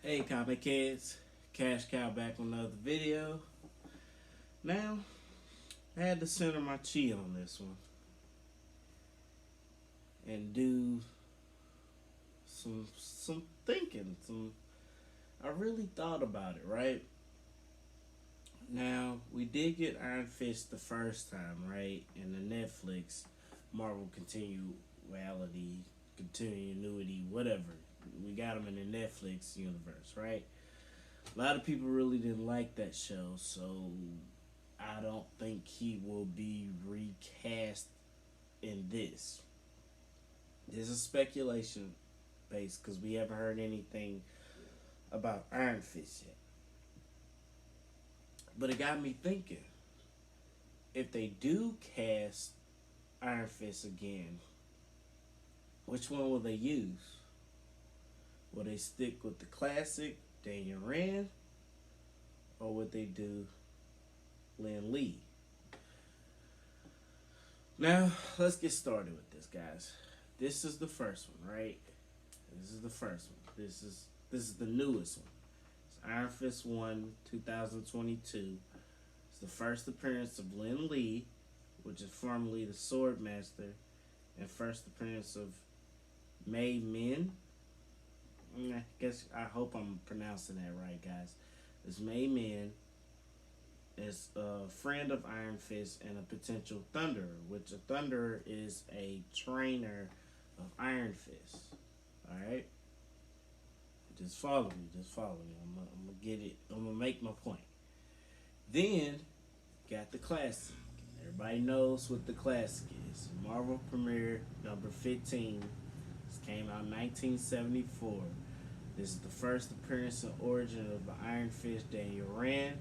Hey comic kids, Cash Cow back with another video. Now, I had to center my chi on this one and do some thinking. I really thought about it, right? Now, we did get Iron Fist the first time, right? In the Netflix Marvel continuity, whatever. We got him in the Netflix universe, right? A lot of people really didn't like that show, so I don't think he will be recast in this. This is speculation based because we haven't heard anything about Iron Fist yet. But it got me thinking, if they do cast Iron Fist again, which one will they use? Will they stick with the classic Daniel Rand, or would they do Lin Lee? Now, let's get started with this, guys. This is the first one, right? This is the first one. This is the newest one. It's Iron Fist 1, 2022. It's the first appearance of Lin Lee, which is formerly the Sword Master, and first appearance of Mei Min. I hope I'm pronouncing that right, guys. It's Mei Min. It's a friend of Iron Fist and a potential Thunderer, which a Thunderer is a trainer of Iron Fist. Alright? Just follow me. I'm gonna get it. I'm gonna make my point. Then, got the classic. Everybody knows what the classic is. Marvel Premiere number 15. This came out in 1974. This is the first appearance and origin of the Iron Fist Daniel Rand.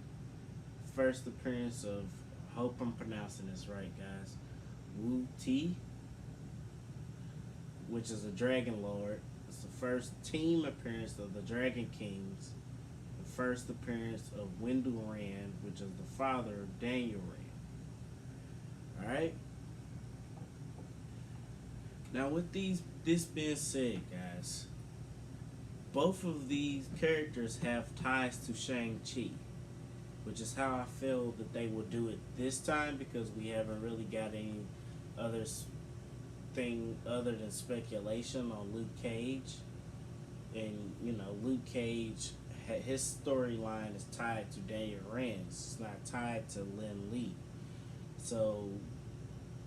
First appearance of, I hope I'm pronouncing this right, guys, Wu Ti, which is a Dragon Lord. It's the first team appearance of the Dragon Kings. The first appearance of Wendell Rand, which is the father of Daniel Rand. Alright? Now with this being said, guys, both of these characters have ties to Shang-Chi, which is how I feel that they will do it this time, because we haven't really got any other thing other than speculation on Luke Cage. And, Luke Cage, his storyline is tied to Daniel Rand. It's not tied to Lin Lee. So,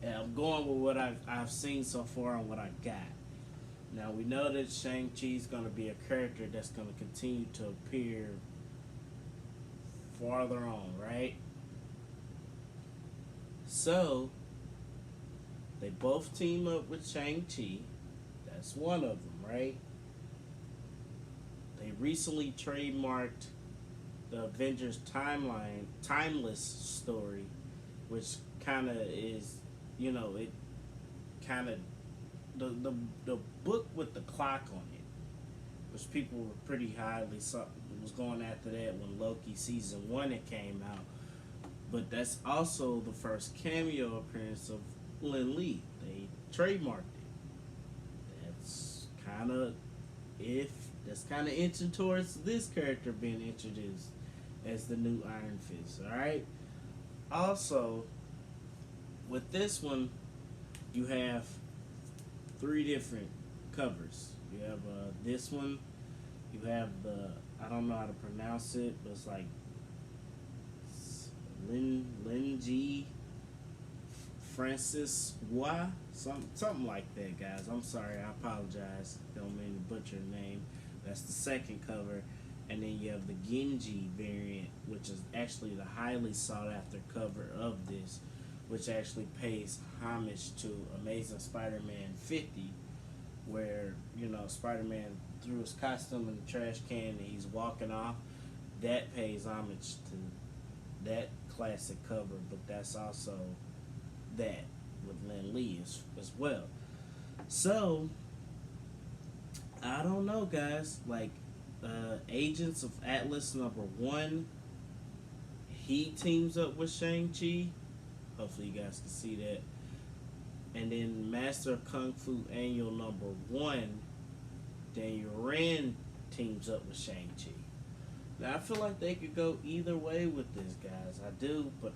I'm going with what I've seen so far and what I got. Now, we know that Shang-Chi is going to be a character that's going to continue to appear farther on, right? So, they both team up with Shang-Chi. That's one of them, right? They recently trademarked the Avengers Timeless story, which kind of is, it kind of, the book with the clock on it, which people were pretty was going after that when Loki season 1 it came out. But that's also the first cameo appearance of Lin Lee. They trademarked it. That's kind of inching towards this character being introduced as the new Iron Fist. All right. Also, with this one, you have 3 different covers. You have this one. You have I don't know how to pronounce it, but it's like Lin G Francis Wa, something like that, guys. I'm sorry, I apologize. Don't mean to butcher the name. That's the second cover. And then you have the Genji variant, which is actually the highly sought after cover of this, which actually pays homage to Amazing Spider-Man 50, where, Spider-Man threw his costume in the trash can and he's walking off. That pays homage to that classic cover, but that's also that with Lin Lee as well. So, I don't know, guys. Like, Agents of Atlas #1, he teams up with Shang-Chi. Hopefully you guys can see that. And then Master of Kung Fu Annual #1, Daniel Rand teams up with Shang-Chi. Now, I feel like they could go either way with this, guys. I do, but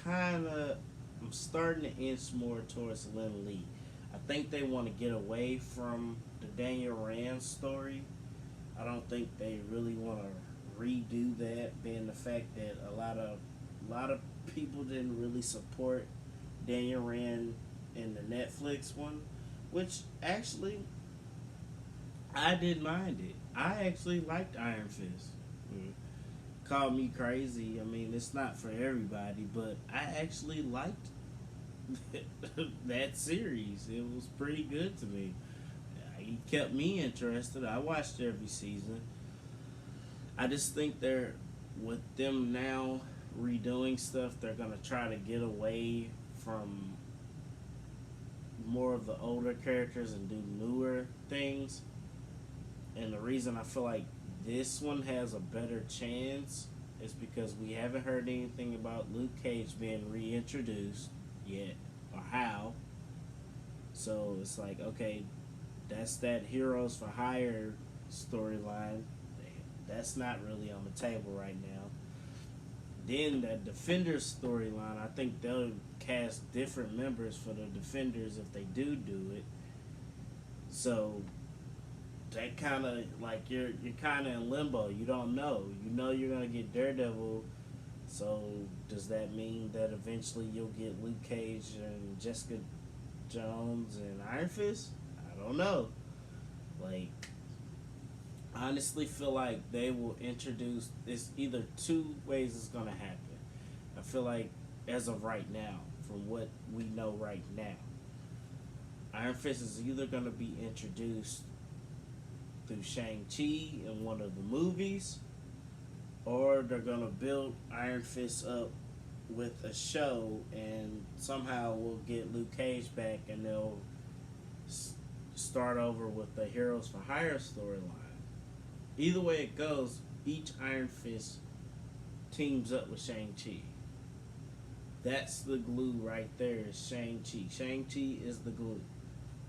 I'm starting to inch more towards Lin Lee. I think they want to get away from the Daniel Rand story. I don't think they really want to redo that, being the fact that a lot of people didn't really support Daniel Rand in the Netflix one, which actually I didn't mind it. I actually liked Iron Fist. Mm. Call me crazy. I mean, it's not for everybody, but I actually liked that series. It was pretty good to me. It kept me interested. I watched every season. I just think they're with them now redoing stuff. They're gonna try to get away from more of the older characters and do newer things. And the reason I feel like this one has a better chance is because we haven't heard anything about Luke Cage being reintroduced yet or how. So it's like, okay, that's that Heroes for Hire storyline. That's not really on the table right now. Then that Defenders storyline, I think they'll cast different members for the Defenders if they do it. So that kind of like you're kind of in limbo. You don't know. You know you're gonna get Daredevil. So does that mean that eventually you'll get Luke Cage and Jessica Jones and Iron Fist? I don't know. Like, I honestly feel like they will introduce this either two ways it's gonna happen. I feel like as of right now, from what we know right now, Iron Fist is either gonna be introduced through Shang-Chi in one of the movies, or they're gonna build Iron Fist up with a show, and somehow we'll get Luke Cage back, and they'll start over with the Heroes for Hire storyline. Either way it goes, each Iron Fist teams up with Shang-Chi. That's the glue right there, is Shang-Chi. Shang-Chi is the glue.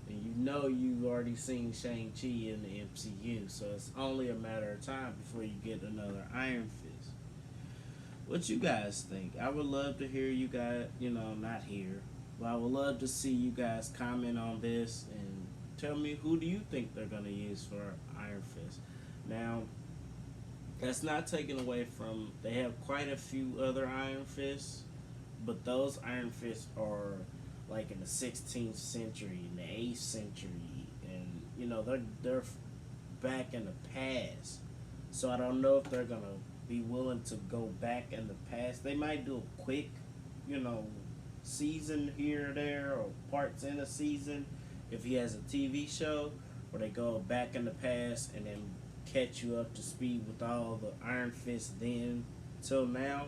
And you know you've already seen Shang-Chi in the MCU, so it's only a matter of time before you get another Iron Fist. What you guys think? I would love to hear you guys, not here, but I would love to see you guys comment on this and tell me, who do you think they're going to use for Iron Fist? Now, that's not taken away from, they have quite a few other Iron Fists, but those Iron Fists are like in the 16th century, in the 8th century, and they're back in the past. So I don't know if they're gonna be willing to go back in the past. They might do a quick, season here or there, or parts in a season if he has a TV show, where they go back in the past and then catch you up to speed with all the Iron Fists then till now.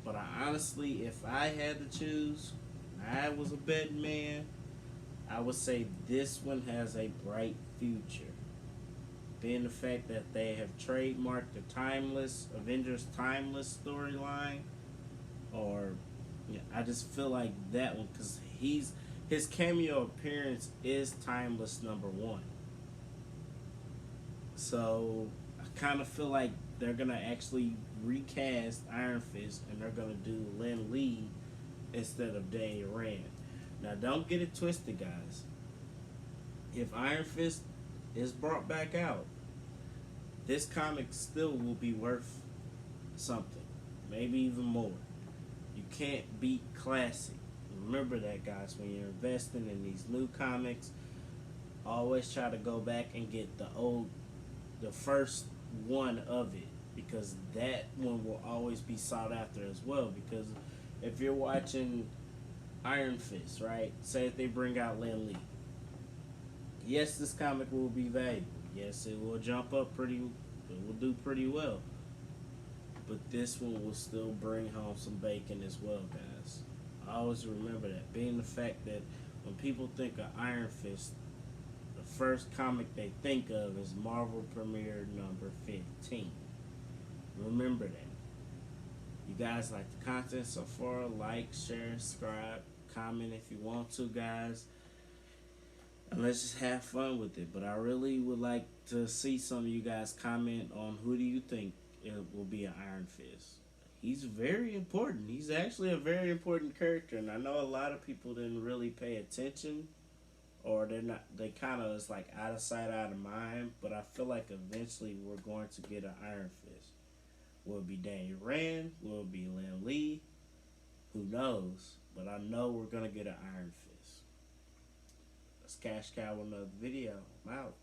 But I honestly, if I had to choose, I was a betting man, I would say this one has a bright future. Being the fact that they have trademarked the Avengers Timeless storyline, I just feel like that one, because his cameo appearance is Timeless #1. So I kind of feel like they're gonna actually recast Iron Fist, and they're gonna do Lin Lee instead of Daniel Rand. Now, don't get it twisted, guys. If Iron Fist is brought back out, this comic still will be worth something, maybe even more. You can't beat classic. Remember that, guys. When you're investing in these new comics, always try to go back and get the first one of it, because that one will always be sought after as well. Because if you're watching Iron Fist, right? Say if they bring out Lin Lee. Yes, this comic will be valuable. Yes, it will jump up it will do pretty well. But this one will still bring home some bacon as well, guys. I always remember that. Being the fact that when people think of Iron Fist, the first comic they think of is Marvel Premiere number 15. Remember that. You guys like the content so far, like, share, subscribe, comment if you want to, guys. And let's just have fun with it. But I really would like to see some of you guys comment on who do you think it will be an Iron Fist. He's very important. He's actually a very important character, and I know a lot of people didn't really pay attention, or they're not. They kind of is like out of sight, out of mind. But I feel like eventually we're going to get an Iron Fist. Will it be Daniel Rand? Will it be Lim Lee? Who knows? But I know we're gonna get an Iron Fist. Let's cash cow another video. I'm out.